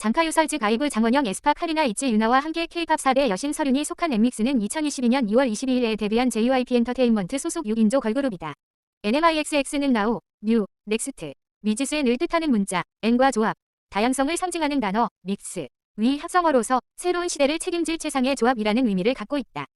장카유설 즉 아이브 장원영 에스파 카리나 이츠 유나와 함께 K-팝 4대 여신 서륜이 속한 엠믹스는 2022년 2월 22일에 데뷔한 JYP 엔터테인먼트 소속 6인조 걸그룹이다. NMIXX는 나우, 뉴, 넥스트, 미지수의 을 뜻하는 문자, N과 조합, 다양성을 상징하는 단어, 믹스, 위 합성어로서 새로운 시대를 책임질 최상의 조합이라는 의미를 갖고 있다.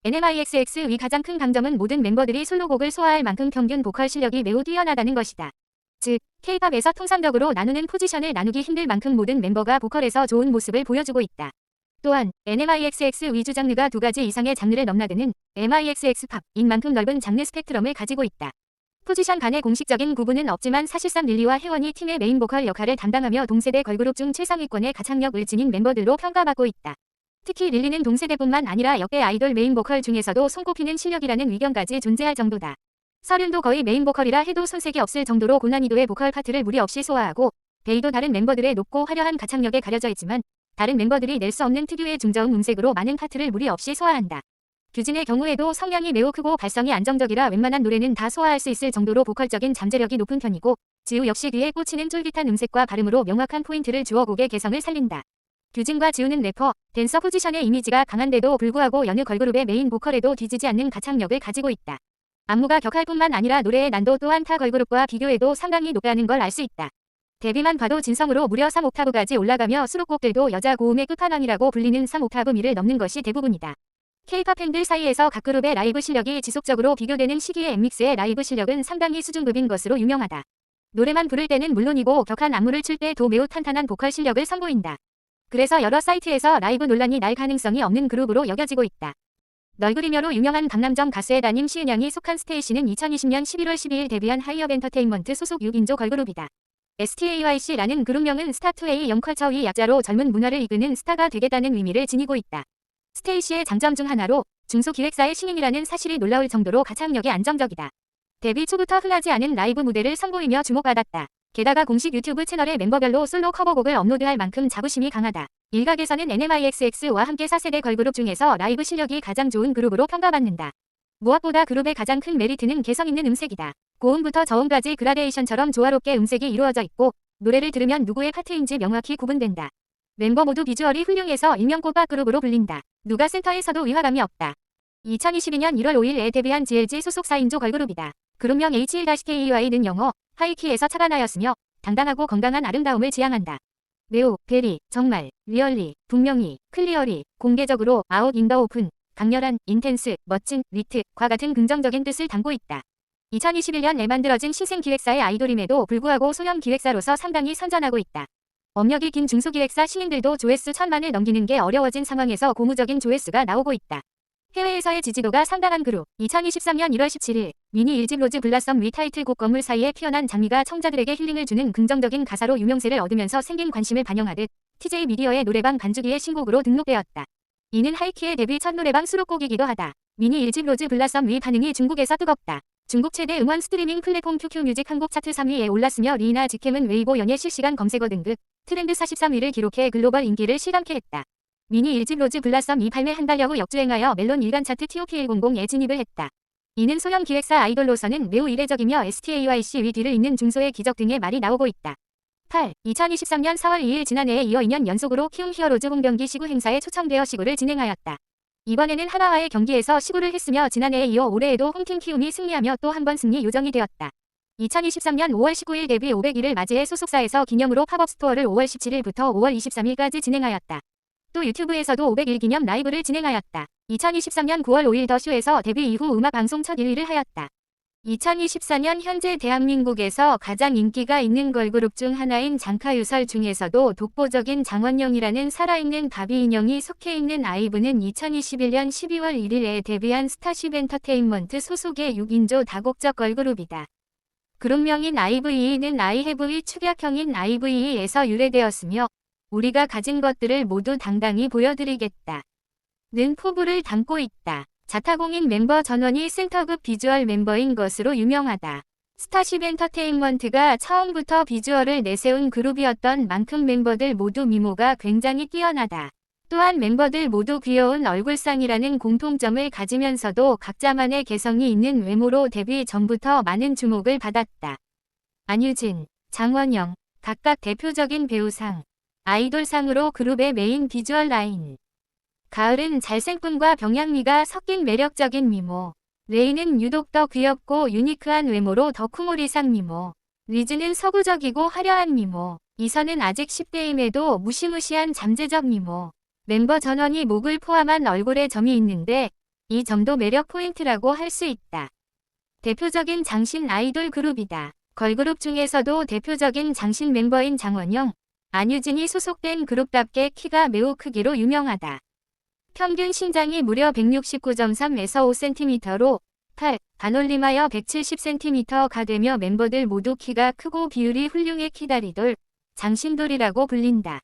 NMIXX의 가장 큰 강점은 모든 멤버들이 솔로곡을 소화할 만큼 평균 보컬 실력이 매우 뛰어나다는 것이다. 즉, K-팝에서 통상적으로 나누는 포지션을 나누기 힘들 만큼 모든 멤버가 보컬에서 좋은 모습을 보여주고 있다. 또한 NMIXX 위주 장르가 2가지 이상의 장르를 넘나드는 MIXX 팝인 만큼 넓은 장르 스펙트럼을 가지고 있다. 포지션 간의 공식적인 구분은 없지만 사실상 릴리와 혜원이 팀의 메인 보컬 역할을 담당하며 동세대 걸그룹 중 최상위권의 가창력을 지닌 멤버들로 평가받고 있다. 특히 릴리는 동세대뿐만 아니라 역대 아이돌 메인 보컬 중에서도 손꼽히는 실력이라는 의견까지 존재할 정도다. 서륜도 거의 메인 보컬이라 해도 손색이 없을 정도로 고난이도의 보컬 파트를 무리 없이 소화하고 베이도 다른 멤버들의 높고 화려한 가창력에 가려져 있지만 다른 멤버들이 낼 수 없는 특유의 중저음 음색으로 많은 파트를 무리 없이 소화한다. 규진의 경우에도 성량이 매우 크고 발성이 안정적이라 웬만한 노래는 다 소화할 수 있을 정도로 보컬적인 잠재력이 높은 편이고 지우 역시 귀에 꽂히는 쫄깃한 음색과 발음으로 명확한 포인트를 주어 곡의 개성을 살린다. 규진과 지우는 래퍼, 댄서 포지션의 이미지가 강한데도 불구하고 여느 걸그룹의 메인 보컬에도 뒤지지 않는 가창력을 가지고 있다. 안무가 격할 뿐만 아니라 노래의 난도 또한 타 걸그룹과 비교해도 상당히 높다는 걸 알 수 있다. 데뷔만 봐도 진성으로 무려 3옥타브까지 올라가며 수록곡들도 여자 고음의 끝판왕이라고 불리는 3옥타브 미를 넘는 것이 대부분이다. K-팝 팬들 사이에서 각 그룹의 라이브 실력이 지속적으로 비교되는 시기에 엠믹스의 라이브 실력은 상당히 수준급인 것으로 유명하다. 노래만 부를 때는 물론이고 격한 안무를 출 때도 매우 탄탄한 보컬 실력을 선보인다. 그래서 여러 사이트에서 라이브 논란이 날 가능성이 없는 그룹으로 여겨지고 있다. 널그리며로 유명한 강남점 가수의 따님 시은양이 속한 스테이시는 2020년 11월 12일 데뷔한 하이업 엔터테인먼트 소속 6인조 걸그룹이다. STAYC라는 그룹명은 스타2A 영컬처의 약자로 젊은 문화를 이끄는 스타가 되겠다는 의미를 지니고 있다. 스테이시의 장점 중 하나로 중소기획사의 신인이라는 사실이 놀라울 정도로 가창력이 안정적이다. 데뷔 초부터 흔하지 않은 라이브 무대를 선보이며 주목받았다. 게다가 공식 유튜브 채널에 멤버별로 솔로 커버곡을 업로드할 만큼 자부심이 강하다. 일각에서는 NMIXX와 함께 4세대 걸그룹 중에서 라이브 실력이 가장 좋은 그룹으로 평가받는다. 무엇보다 그룹의 가장 큰 메리트는 개성 있는 음색이다. 고음부터 저음까지 그라데이션처럼 조화롭게 음색이 이루어져 있고 노래를 들으면 누구의 파트인지 명확히 구분된다. 멤버 모두 비주얼이 훌륭해서 일명 꽃밥 그룹으로 불린다. 누가 센터에 서도 위화감이 없다. 2022년 1월 5일에 데뷔한 GLG 소속 4인조 걸그룹이다. 그룹명 H1-KEY는 영어, 하이키에서 착안하였으며 당당하고 건강한 아름다움을 지향한다. 매우, 베리, 정말, 리얼리, 분명히, 클리어리, 공개적으로, 아웃 인 더 오픈, 강렬한, 인텐스, 멋진, 리트과 같은 긍정적인 뜻을 담고 있다. 2021년에 만들어진 신생기획사의 아이돌임에도 불구하고 소형 기획사로서 상당히 선전하고 있다. 업력이 긴 중소기획사 신인들도 조회수 1000만을 넘기는 게 어려워진 상황에서 고무적인 조회수가 나오고 있다. 해외에서의 지지도가 상당한 그룹. 2023년 1월 17일 미니 1집 로즈 블라썸 위 타이틀곡 건물 사이에 피어난 장미가 청자들에게 힐링을 주는 긍정적인 가사로 유명세를 얻으면서 생긴 관심을 반영하듯 TJ 미디어의 노래방 반주기의 신곡으로 등록되었다. 이는 하이키의 데뷔 첫 노래방 수록곡이기도 하다. 미니 1집 로즈 블라썸 위 반응이 중국에서 뜨겁다. 중국 최대 음원 스트리밍 플랫폼 QQ 뮤직 한국 차트 3위에 올랐으며 리나 직캠은 웨이보 연예 실시간 검색어 등급 트렌드 43위를 기록해 글로벌 인기를 실감케 했다. 미니 1집 로즈 블라썸 이 발매 한 달여 후 역주행하여 멜론 일간 차트 TOP100에 진입을 했다. 이는 소형 기획사 아이돌로서는 매우 이례적이며 STAYC 위 뒤를 잇는 중소의 기적 등의 말이 나오고 있다. 8. 2023년 4월 2일 지난해에 이어 2년 연속으로 키움 히어로즈 홈경기 시구 행사에 초청되어 시구를 진행하였다. 이번에는 하나와의 경기에서 시구를 했으며 지난해에 이어 올해에도 홈팀 키움이 승리하며 또 한 번 승리 요정이 되었다. 2023년 5월 19일 데뷔 500일을 맞이해 소속사에서 기념으로 팝업 스토어를 5월 17일부터 5월 23일까지 진행하였다. 또 유튜브에서도 500일 기념 라이브를 진행하였다. 2023년 9월 5일 더 쇼에서 데뷔 이후 음악 방송 첫 1위를 하였다. 2024년 현재 대한민국에서 가장 인기가 있는 걸그룹 중 하나인 장카유설 중에서도 독보적인 장원영이라는 살아있는 바비 인형이 속해 있는 아이브는 2021년 12월 1일에 데뷔한 스타쉽 엔터테인먼트 소속의 6인조 다국적 걸그룹이다. 그룹명인 아이브이는 아이해브의 축약형인 아이브이에서 유래되었으며 우리가 가진 것들을 모두 당당히 보여드리겠다 는 포부를 담고 있다. 자타공인 멤버 전원이 센터급 비주얼 멤버인 것으로 유명하다. 스타쉽 엔터테인먼트가 처음부터 비주얼을 내세운 그룹이었던 만큼 멤버들 모두 미모가 굉장히 뛰어나다. 또한 멤버들 모두 귀여운 얼굴상이라는 공통점을 가지면서도 각자만의 개성이 있는 외모로 데뷔 전부터 많은 주목을 받았다. 안유진, 장원영, 각각 대표적인 배우상, 아이돌상으로 그룹의 메인 비주얼 라인. 가을은 잘생김과 병양미가 섞인 매력적인 미모. 레이는 유독 더 귀엽고 유니크한 외모로 덕후몰이상 미모. 리즈는 서구적이고 화려한 미모. 이선은 아직 10대임에도 무시무시한 잠재적 미모. 멤버 전원이 목을 포함한 얼굴에 점이 있는데 이 점도 매력 포인트라고 할 수 있다. 대표적인 장신 아이돌 그룹이다. 걸그룹 중에서도 대표적인 장신 멤버인 장원영, 안유진이 소속된 그룹답게 키가 매우 크기로 유명하다. 평균 신장이 무려 169.3에서 5cm로 8, 반올림하여 170cm가 되며 멤버들 모두 키가 크고 비율이 훌륭해 키다리돌, 장신돌이라고 불린다.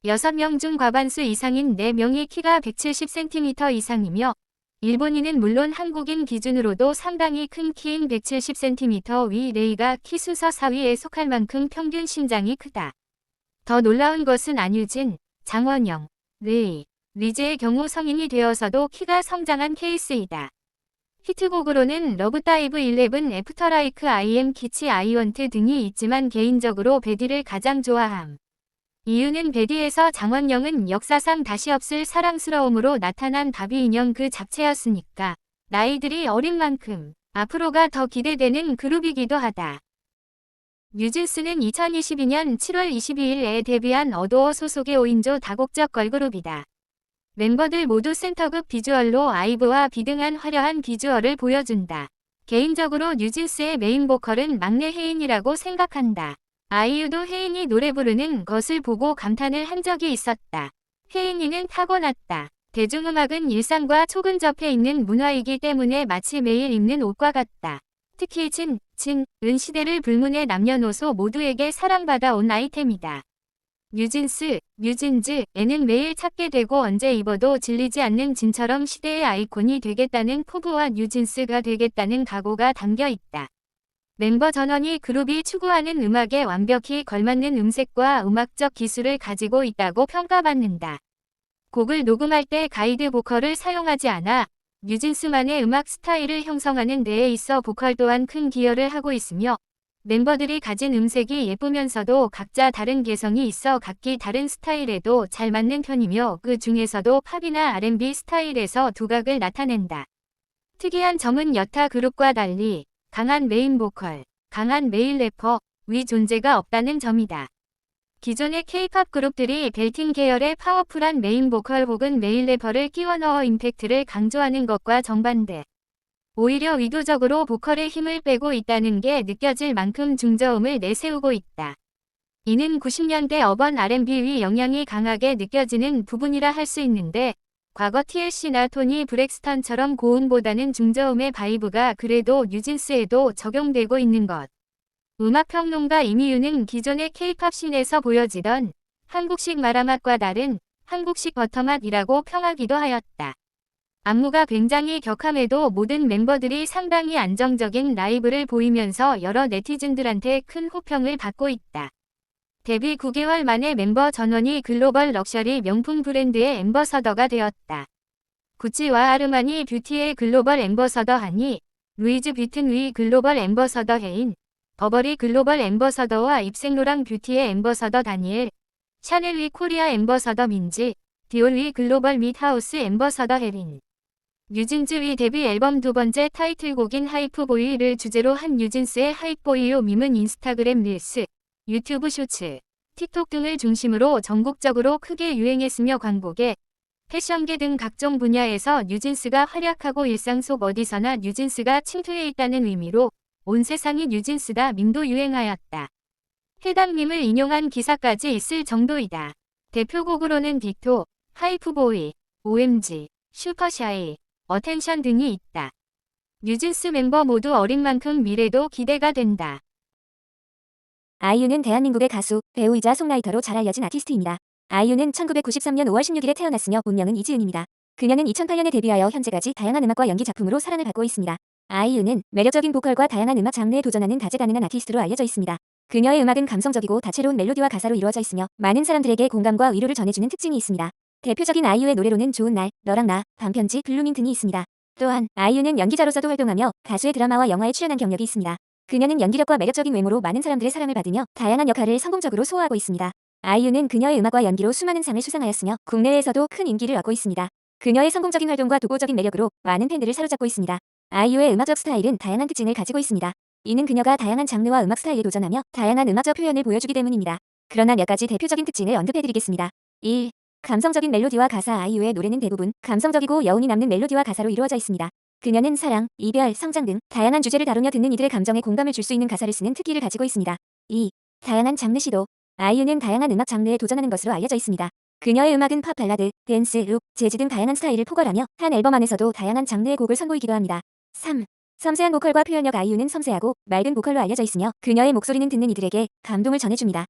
6명 중 과반수 이상인 4명이 키가 170cm 이상이며 일본인은 물론 한국인 기준으로도 상당히 큰 키인 170cm 위 레이가 키 순서 4위에 속할 만큼 평균 신장이 크다. 더 놀라운 것은 안유진, 장원영, 레이, 리즈의 경우 성인이 되어서도 키가 성장한 케이스이다. 히트곡으로는 러브다이브 11, 애프터라이크 IM 키치 아이원트 등이 있지만 개인적으로 베디를 가장 좋아함. 이유는 베디에서 장원영은 역사상 다시 없을 사랑스러움으로 나타난 바비 인형 그 자체였으니까. 나이들이 어린 만큼 앞으로가 더 기대되는 그룹이기도 하다. 뉴진스는 2022년 7월 22일에 데뷔한 어도어 소속의 5인조 다국적 걸그룹이다. 멤버들 모두 센터급 비주얼로 아이브와 비등한 화려한 비주얼을 보여준다. 개인적으로 뉴진스의 메인 보컬은 막내 혜인이라고 생각한다. 아이유도 혜인이 노래 부르는 것을 보고 감탄을 한 적이 있었다. 혜인이는 타고났다. 대중음악은 일상과 초근접해 있는 문화이기 때문에 마치 매일 입는 옷과 같다. 특히 은 시대를 불문의 남녀노소 모두에게 사랑받아 온 아이템이다. 뉴진스, 뉴진즈에는 매일 찾게 되고 언제 입어도 질리지 않는 진처럼 시대의 아이콘이 되겠다는 포부와 뉴진스가 되겠다는 각오가 담겨 있다. 멤버 전원이 그룹이 추구하는 음악에 완벽히 걸맞는 음색과 음악적 기술을 가지고 있다고 평가받는다. 곡을 녹음할 때 가이드 보컬을 사용하지 않아 뉴진스만의 음악 스타일을 형성하는 데에 있어 보컬 또한 큰 기여를 하고 있으며 멤버들이 가진 음색이 예쁘면서도 각자 다른 개성이 있어 각기 다른 스타일에도 잘 맞는 편이며 그 중에서도 팝이나 R&B 스타일에서 두각을 나타낸다. 특이한 점은 여타 그룹과 달리 강한 메인 보컬, 강한 메일 래퍼 위 존재가 없다는 점이다. 기존의 K-팝 그룹들이 벨팅 계열의 파워풀한 메인 보컬 혹은 메일 래퍼를 끼워 넣어 임팩트를 강조하는 것과 정반대. 오히려 의도적으로 보컬의 힘을 빼고 있다는 게 느껴질 만큼 중저음을 내세우고 있다. 이는 90년대 어반 R&B의 영향이 강하게 느껴지는 부분이라 할 수 있는데 과거 TLC나 토니 브렉스턴처럼 고음보다는 중저음의 바이브가 그래도 뉴진스에도 적용되고 있는 것. 음악평론가 이미유는 기존의 K-팝 씬에서 보여지던 한국식 마라맛과 다른 한국식 버터맛이라고 평하기도 하였다. 안무가 굉장히 격함에도 모든 멤버들이 상당히 안정적인 라이브를 보이면서 여러 네티즌들한테 큰 호평을 받고 있다. 데뷔 9개월 만에 멤버 전원이 글로벌 럭셔리 명품 브랜드의 앰버서더가 되었다. 구찌와 아르마니 뷰티의 글로벌 앰버서더 하니, 루이즈 비튼의 글로벌 앰버서더 혜인, 버버리 글로벌 앰버서더와 입생로랑 뷰티의 앰버서더 다니엘, 샤넬의 코리아 앰버서더 민지, 디올의 글로벌 밋하우스 앰버서더 혜린. 뉴진스의 데뷔 앨범 두 번째 타이틀곡인 하이프보이를 주제로 한 뉴진스의 하이보이요 밈은 인스타그램 릴스, 유튜브 쇼츠, 틱톡 등을 중심으로 전국적으로 크게 유행했으며 광고계, 패션계 등 각종 분야에서 뉴진스가 활약하고 일상 속 어디서나 뉴진스가 침투해 있다는 의미로 온 세상이 뉴진스다 밈도 유행하였다. 해당 밈을 인용한 기사까지 있을 정도이다. 대표곡으로는 빅토, 하이프보이, OMG, 슈퍼샤이, 어텐션 등이 있다. 뉴진스 멤버 모두 어린 만큼 미래도 기대가 된다. 아이유는 대한민국의 가수, 배우이자 송라이터로 잘 알려진 아티스트입니다. 아이유는 1993년 5월 16일에 태어났으며 본명은 이지은입니다. 그녀는 2008년에 데뷔하여 현재까지 다양한 음악과 연기 작품으로 사랑을 받고 있습니다. 아이유는 매력적인 보컬과 다양한 음악 장르에 도전하는 다재다능한 아티스트로 알려져 있습니다. 그녀의 음악은 감성적이고 다채로운 멜로디와 가사로 이루어져 있으며 많은 사람들에게 공감과 위로를 전해주는 특징이 있습니다. 대표적인 아이유의 노래로는 좋은 날, 너랑 나, 밤편지, 블루밍 등이 있습니다. 또한 아이유는 연기자로서도 활동하며 가수의 드라마와 영화에 출연한 경력이 있습니다. 그녀는 연기력과 매력적인 외모로 많은 사람들의 사랑을 받으며 다양한 역할을 성공적으로 소화하고 있습니다. 아이유는 그녀의 음악과 연기로 수많은 상을 수상하였으며 국내에서도 큰 인기를 얻고 있습니다. 그녀의 성공적인 활동과 독보적인 매력으로 많은 팬들을 사로잡고 있습니다. 아이유의 음악적 스타일은 다양한 특징을 가지고 있습니다. 이는 그녀가 다양한 장르와 음악 스타일에 도전하며 다양한 음악적 표현을 보여주기 때문입니다. 그러나 몇 가지 대표적인 특징을 언급해드리겠습니다. 1. 감성적인 멜로디와 가사. 아이유의 노래는 대부분 감성적이고 여운이 남는 멜로디와 가사로 이루어져 있습니다. 그녀는 사랑, 이별, 성장 등 다양한 주제를 다루며 듣는 이들의 감정에 공감을 줄 수 있는 가사를 쓰는 특기를 가지고 있습니다. 2. 다양한 장르 시도. 아이유는 다양한 음악 장르에 도전하는 것으로 알려져 있습니다. 그녀의 음악은 팝 발라드, 댄스, 록, 재즈 등 다양한 스타일을 포괄하며 한 앨범 안에서도 다양한 장르의 곡을 선보이기도 합니다. 3. 섬세한 보컬과 표현력. 아이유는 섬세하고 맑은 보컬로 알려져 있으며 그녀의 목소리는 듣는 이들에게 감동을 전해줍니다.